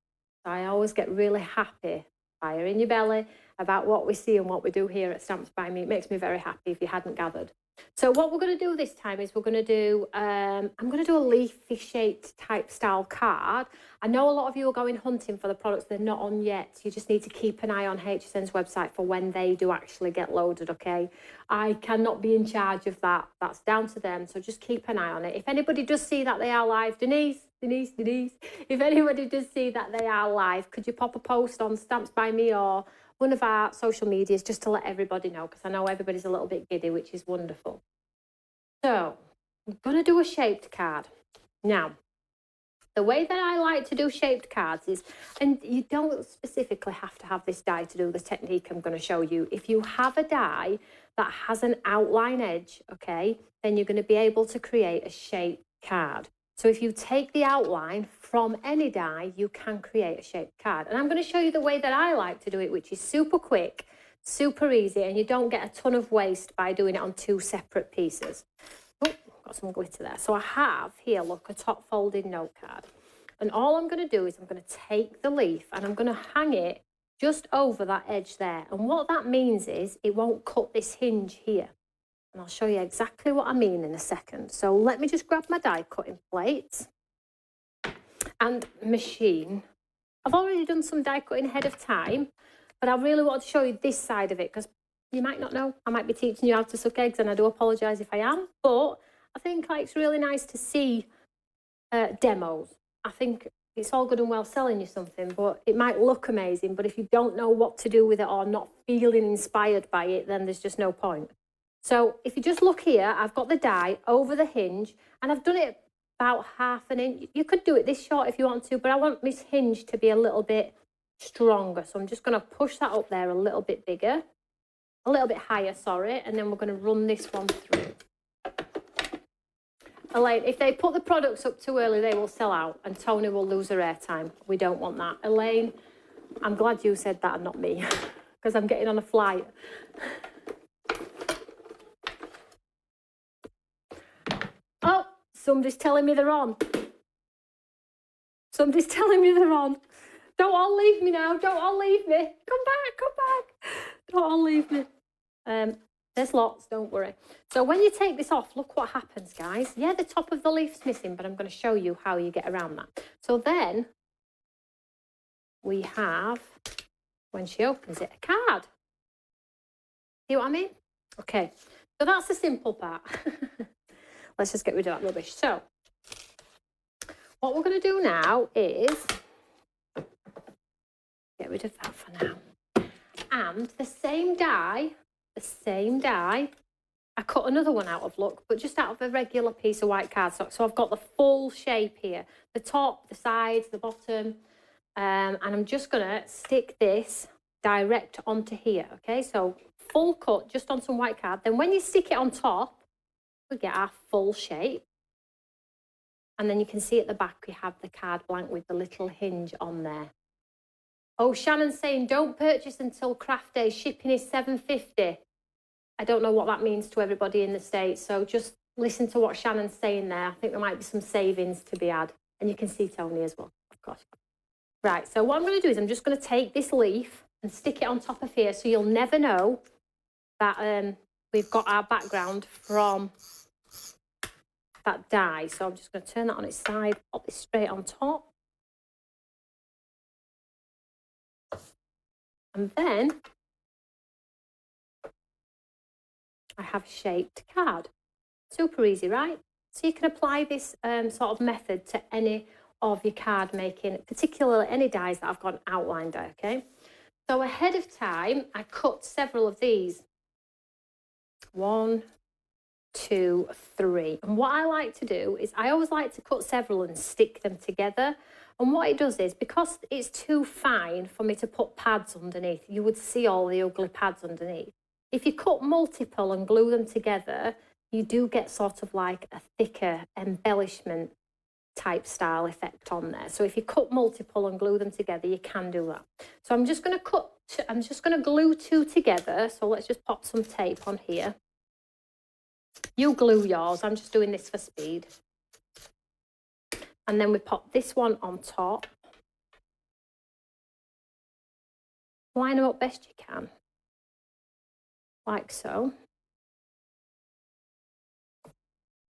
So I always get really happy, fire in your belly, about what we see and what we do here at Stamps by Me. It makes me very happy if you hadn't gathered. So what we're going to do this time is we're going to do, I'm going to do a leafy shaped type style card. I know a lot of you are going hunting for the products. They're not on yet. You just need to keep an eye on HSN's website for when they do actually get loaded, okay? I cannot be in charge of that. That's down to them. So just keep an eye on it. If anybody does see that they are live, Denise, if anybody does see that they are live, could you pop a post on Stamps by Me or one of our social medias just to let everybody know, because I know everybody's a little bit giddy, which is wonderful. So I'm going to do a shaped card. Now, the way that I like to do shaped cards is, and you don't specifically have to have this die to do the technique I'm going to show you. If you have a die that has an outline edge, okay, then you're going to be able to create a shaped card. So if you take the outline from any die, you can create a shaped card. And I'm going to show you the way that I like to do it, which is super quick, super easy, and you don't get a ton of waste by doing it on two separate pieces. Oh, got some glitter there. So I have here, look, a top folded note card. And all I'm going to do is I'm going to take the leaf and I'm going to hang it just over that edge there. And what that means is it won't cut this hinge here. And I'll show you exactly what I mean in a second. So let me just grab my die cutting plates and machine. I've already done some die cutting ahead of time, but I really want to show you this side of it because you might not know. I might be teaching you how to suck eggs, and I do apologise if I am, but I think it's really nice to see demos. I think it's all good and well selling you something, but it might look amazing, but if you don't know what to do with it or not feeling inspired by it, then there's just no point. So if you just look here, I've got the die over the hinge and I've done it about half an inch. You could do it this short if you want to, but I want this hinge to be a little bit stronger. So I'm just going to push that up there a little bit bigger, a little bit higher, sorry. And then we're going to run this one through. Elaine, if they put the products up too early, they will sell out and Tony will lose her airtime. We don't want that. Elaine, I'm glad you said that and not me, because I'm getting on a flight. Oh, somebody's telling me they're on. Somebody's telling me they're on. Don't all leave me now. Don't all leave me. Come back, come back. Don't all leave me. There's lots, don't worry. So when you take this off, look what happens, guys. Yeah, the top of the leaf's missing, but I'm going to show you how you get around that. So then we have, when she opens it, a card. See what I mean? Okay, so that's the simple part. Let's just get rid of that rubbish. So what we're going to do now is get rid of that for now. And the same die, I cut another one out of look, but just out of a regular piece of white cardstock. So I've got the full shape here, the top, the sides, the bottom, and I'm just going to stick this direct onto here, okay? So full cut just on some white card. Then when you stick it on top, we get our full shape. And then you can see at the back we have the card blank with the little hinge on there. Oh, Shannon's saying don't purchase until craft day. Shipping is $7.50. I don't know what that means to everybody in the States, so just listen to what Shannon's saying there. I think there might be some savings to be had. And you can see Tony as well, of course. Right, so what I'm going to do is I'm just going to take this leaf and stick it on top of here so you'll never know that we've got our background from that die. So I'm just going to turn that on its side, pop this straight on top. And then I have a shaped card. Super easy, right? So you can apply this sort of method to any of your card making, particularly any dies that I've got an outline die, okay? So ahead of time, I cut several of these. 1, 2, 3. And what I like to do is I always like to cut several and stick them together. And what it does is, because it's too fine for me to put pads underneath, you would see all the ugly pads underneath. If you cut multiple and glue them together, you do get sort of like a thicker embellishment type style effect on there. So if you cut multiple and glue them together, you can do that. So I'm just going to glue 2 together. So let's just pop some tape on here. You glue yours. I'm just doing this for speed. And then we pop this one on top. Line them up best you can. Like so.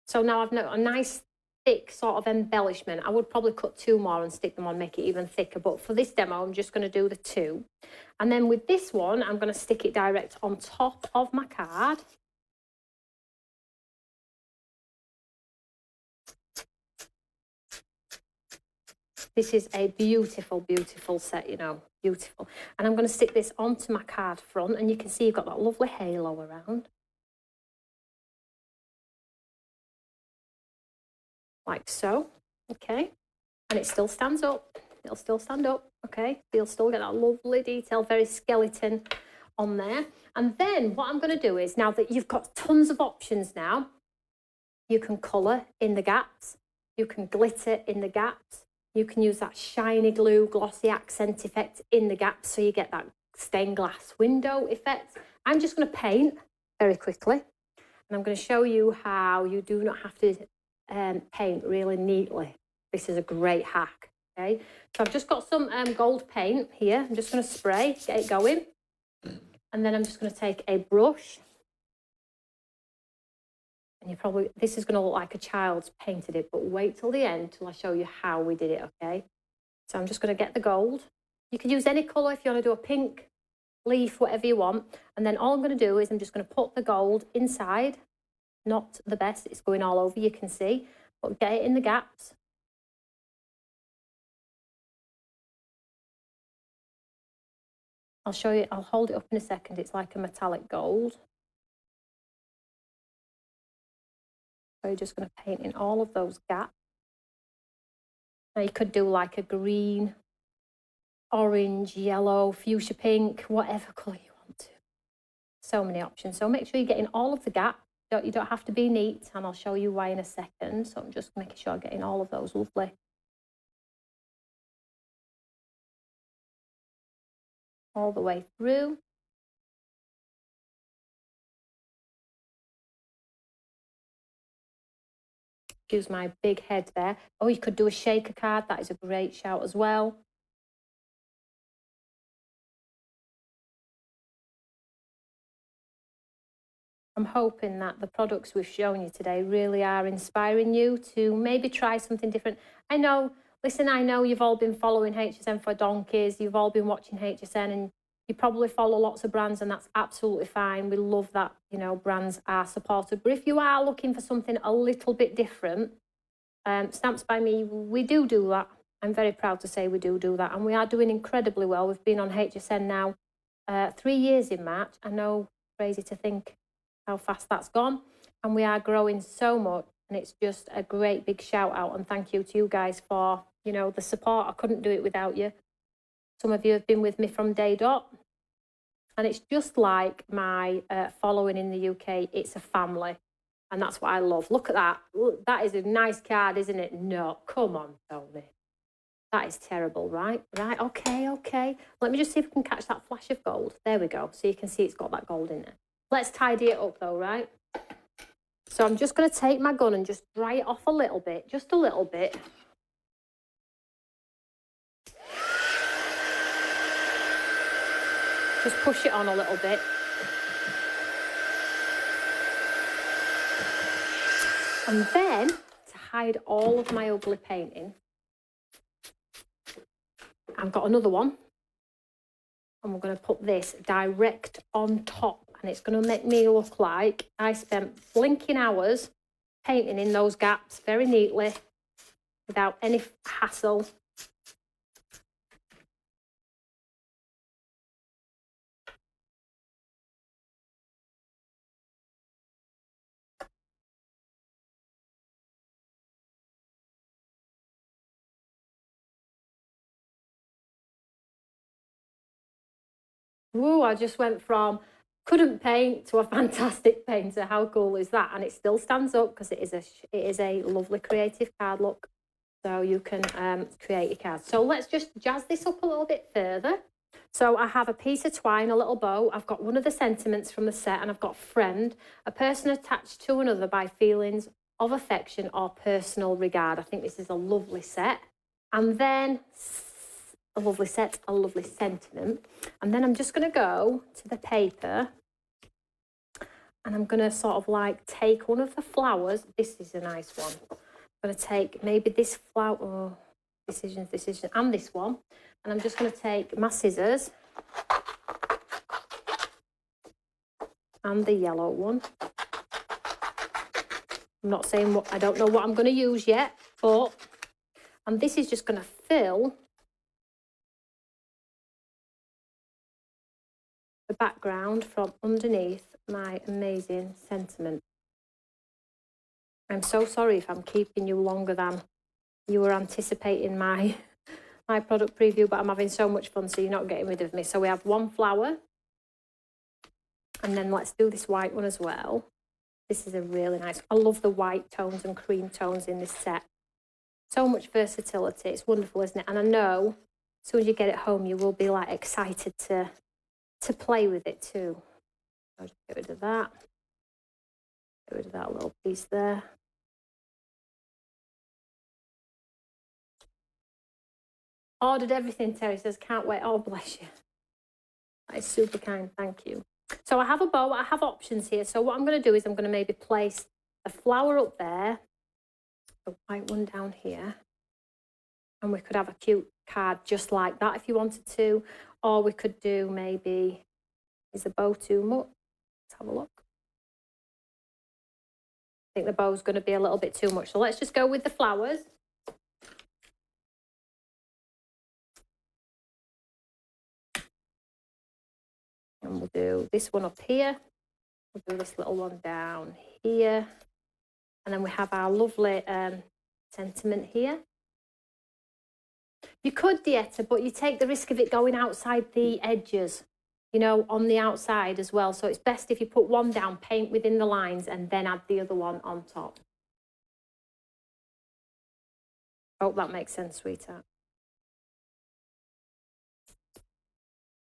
So now I've got a nice thick sort of embellishment. I would probably cut 2 more and stick them on, make it even thicker. But for this demo, I'm just going to do the 2. And then with this one, I'm going to stick it direct on top of my card. This is a beautiful, beautiful set, you know, beautiful. And I'm going to stick this onto my card front, and you can see you've got that lovely halo around. Like so, okay. And it still stands up. It'll still stand up, okay. You'll still get that lovely detail, very skeleton on there. And then what I'm going to do is, now that you've got tons of options now, you can colour in the gaps, you can glitter in the gaps, you can use that shiny glue, glossy accent effect in the gaps so you get that stained glass window effect. I'm just going to paint very quickly, and I'm going to show you how you do not have to paint really neatly. This is a great hack, okay? So I've just got some gold paint here. I'm just going to spray, get it going. And then I'm just going to take a brush. And this is going to look like a child's painted it, but wait till the end till I show you how we did it, okay? So I'm just going to get the gold. You can use any colour if you want to do a pink leaf, whatever you want. And then all I'm going to do is I'm just going to put the gold inside. Not the best, it's going all over, you can see, but get it in the gaps. I'll show you, I'll hold it up in a second. It's like a metallic gold. So you're just going to paint in all of those gaps. Now you could do like a green, orange, yellow, fuchsia pink, whatever colour you want to. So many options. So make sure you're getting all of the gaps. You don't have to be neat, and I'll show you why in a second. So I'm just making sure I'm getting all of those lovely all the way through. Use my big head there. Oh, you could do a shaker card. That is a great shout as well. I'm hoping that the products we've shown you today really are inspiring you to maybe try something different. I know you've all been following HSN for donkeys. You've all been watching HSN, and you probably follow lots of brands, and that's absolutely fine. We love that, you know, brands are supported. But if you are looking for something a little bit different, Stamps by Me, we do that. I'm very proud to say we do that, and we are doing incredibly well. We've been on HSN now 3 years in March. I know, crazy to think how fast that's gone, and we are growing so much, and it's just a great big shout out and thank you to you guys for, you know, the support. I couldn't do it without you. Some of you have been with me from day dot, and it's just like my following in the UK. It's a family, and that's what I love. Look at that. Look, that is a nice card, isn't it? No, come on, Tony. That is terrible, right? Right, okay. Let me just see if we can catch that flash of gold. There we go. So you can see it's got that gold in it. Let's tidy it up though, right? So I'm just going to take my gun and just dry it off a little bit, just a little bit. Just push it on a little bit. And then, to hide all of my ugly painting, I've got another one. And we're going to put this direct on top. And it's going to make me look like I spent blinking hours painting in those gaps very neatly without any hassle. Woo, I just went from couldn't paint to a fantastic painter. How cool is that? And it still stands up because it is a lovely creative card look. So you can create your cards. So let's just jazz this up a little bit further. So I have a piece of twine, a little bow. I've got one of the sentiments from the set, and I've got friend, a person attached to another by feelings of affection or personal regard. I think this is a lovely set. And then a lovely set, a lovely sentiment. And then I'm just going to go to the paper, and I'm going to sort of like take one of the flowers. This is a nice one. I'm going to take maybe this flower, oh, decision, and this one. And I'm just going to take my scissors and the yellow one. I'm not saying what, I don't know what I'm going to use yet, but, and this is just going to fill the background from underneath my amazing sentiment. I'm so sorry if I'm keeping you longer than you were anticipating my product preview, but I'm having so much fun, so you're not getting rid of me. So we have one flower, and then let's do this white one as well. This is a really nice, I love the white tones and cream tones in this set. So much versatility. It's wonderful, isn't it? And I know as soon as you get it home, you will be like excited to play with it too. I'll just get rid of that. Get rid of that little piece there. Ordered everything, Terry says, can't wait. Oh, bless you. That is super kind, thank you. So I have a bow, I have options here. So what I'm going to do is I'm going to maybe place a flower up there, a white one down here, and we could have a cute card just like that if you wanted to. Or we could do maybe, is the bow too much? Let's have a look. I think the bow's going to be a little bit too much. So let's just go with the flowers. And we'll do this one up here. We'll do this little one down here. And then we have our lovely sentiment here. You could, Dieta, but you take the risk of it going outside the edges. you know, on the outside as well. So it's best if you put one down, paint within the lines, and then add the other one on top. Hope that makes sense, sweetheart.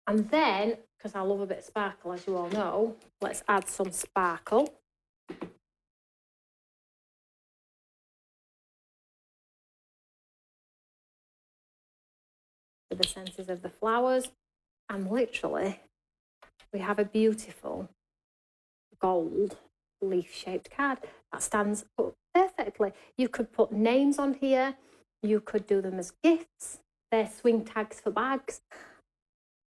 And then, because I love a bit of sparkle, as you all know, let's add some sparkle. To the centres of the flowers. And literally, we have a beautiful gold leaf-shaped card that stands up perfectly. You could put names on here. You could do them as gifts. They're swing tags for bags.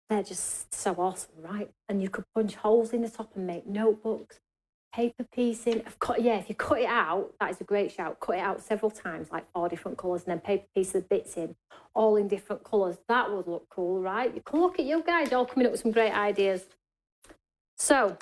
They're just so awesome, right? And you could punch holes in the top and make notebooks, paper piecing. Yeah, if you cut it out, that is a great shout. Cut it out several times, like 4 different colours, and then paper piece the bits in, all in different colours. That would look cool, right? You can look at you guys all coming up with some great ideas. So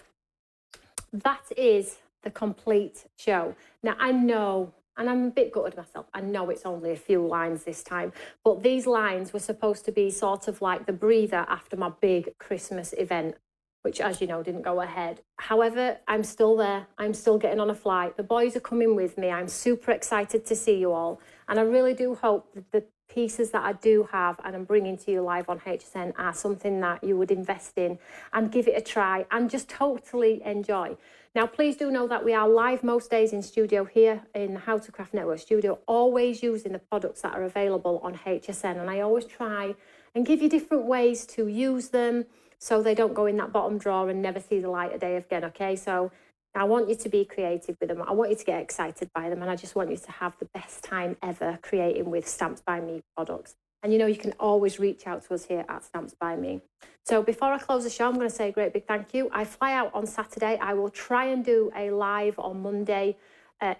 that is the complete show. Now, I know, and I'm a bit gutted myself, I know it's only a few lines this time, but these lines were supposed to be sort of like the breather after my big Christmas event, which, as you know, didn't go ahead. However, I'm still there. I'm still getting on a flight. The boys are coming with me. I'm super excited to see you all. And I really do hope that the pieces that I do have and I'm bringing to you live on HSN are something that you would invest in and give it a try and just totally enjoy. Now, please do know that we are live most days in studio here in the How to Craft Network studio, always using the products that are available on HSN. And I always try and give you different ways to use them so they don't go in that bottom drawer and never see the light of day again, okay? So I want you to be creative with them. I want you to get excited by them. And I just want you to have the best time ever creating with Stamps by Me products. And, you know, you can always reach out to us here at Stamps by Me. So before I close the show, I'm going to say a great big thank you. I fly out on Saturday. I will try and do a live on Monday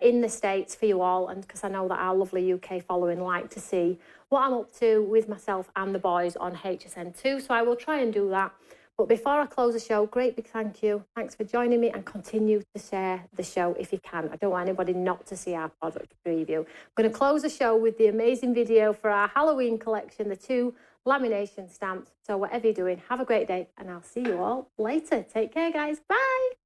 in the States for you all. And because I know that our lovely UK following like to see what I'm up to with myself and the boys on HSN too. So I will try and do that. But before I close the show, great big thank you. Thanks for joining me and continue to share the show if you can. I don't want anybody not to see our product preview. I'm going to close the show with the amazing video for our Halloween collection, the 2 lamination stamps. So whatever you're doing, have a great day and I'll see you all later. Take care, guys. Bye.